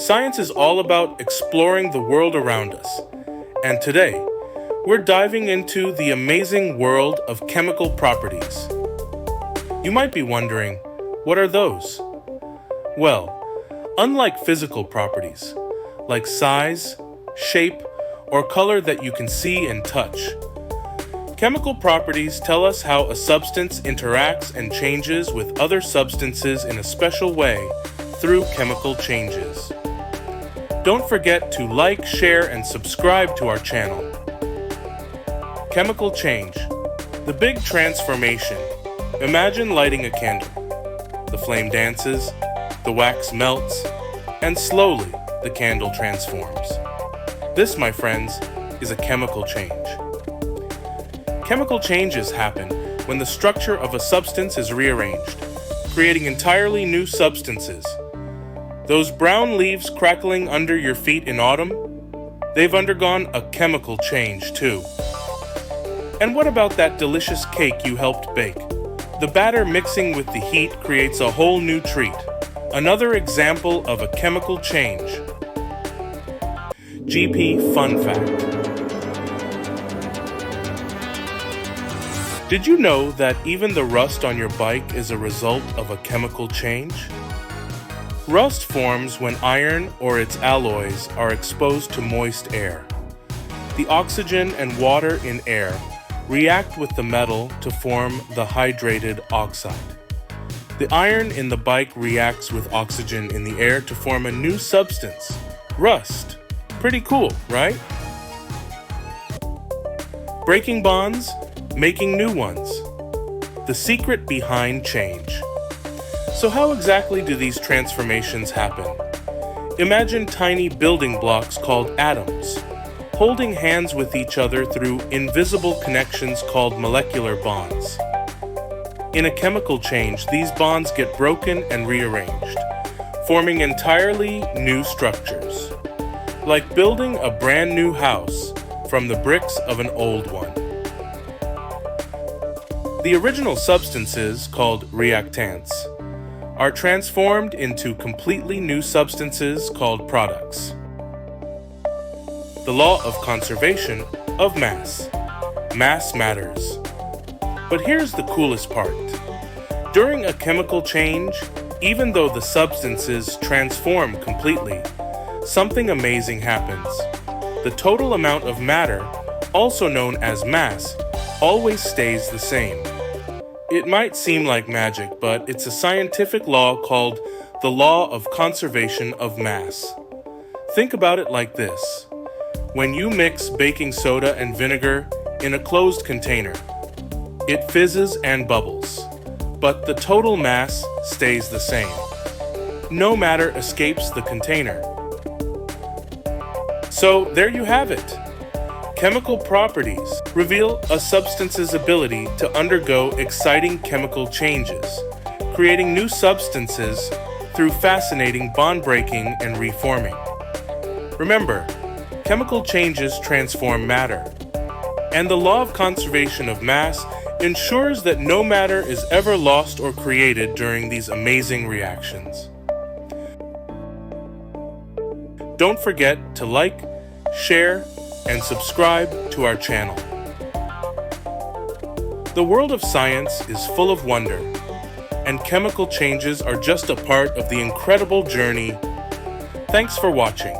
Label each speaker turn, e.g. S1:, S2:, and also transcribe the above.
S1: Science is all about exploring the world around us. And today, we're diving into the amazing world of chemical properties. You might be wondering, what are those? Well, unlike physical properties, like size, shape, or color that you can see and touch, chemical properties tell us how a substance interacts and changes with other substances in a special way through chemical changes. Don't forget to like, share, and subscribe to our channel. Chemical change. The big transformation. Imagine lighting a candle. The flame dances, the wax melts, and slowly the candle transforms. This, my friends, is a chemical change. Chemical changes happen when the structure of a substance is rearranged, creating entirely new substances. Those brown leaves crackling under your feet in autumn, they've undergone a chemical change too. And what about that delicious cake you helped bake? The batter mixing with the heat creates a whole new treat. Another example of a chemical change. GP Fun Fact. Did you know that even the rust on your bike is a result of a chemical change? Rust forms when iron or its alloys are exposed to moist air. The oxygen and water in air react with the metal to form the hydrated oxide. The iron in the bike reacts with oxygen in the air to form a new substance, rust. Pretty cool, right? Breaking bonds, making new ones. The secret behind change. So how exactly do these transformations happen? Imagine tiny building blocks called atoms, holding hands with each other through invisible connections called molecular bonds. In a chemical change, these bonds get broken and rearranged, forming entirely new structures, like building a brand new house from the bricks of an old one. The original substances, called reactants, are transformed into completely new substances called products. The law of conservation of mass. Mass matters. But here's the coolest part. During a chemical change, even though the substances transform completely, something amazing happens. The total amount of matter, also known as mass, always stays the same. It might seem like magic, but it's a scientific law called the law of conservation of mass. Think about it like this. When you mix baking soda and vinegar in a closed container, it fizzes and bubbles, but the total mass stays the same. No matter escapes the container. So there you have it. Chemical properties reveal a substance's ability to undergo exciting chemical changes, creating new substances through fascinating bond breaking and reforming. Remember, chemical changes transform matter, and the law of conservation of mass ensures that no matter is ever lost or created during these amazing reactions. Don't forget to like, share, and subscribe to our channel. The world of science is full of wonder, and chemical changes are just a part of the incredible journey. Thanks for watching.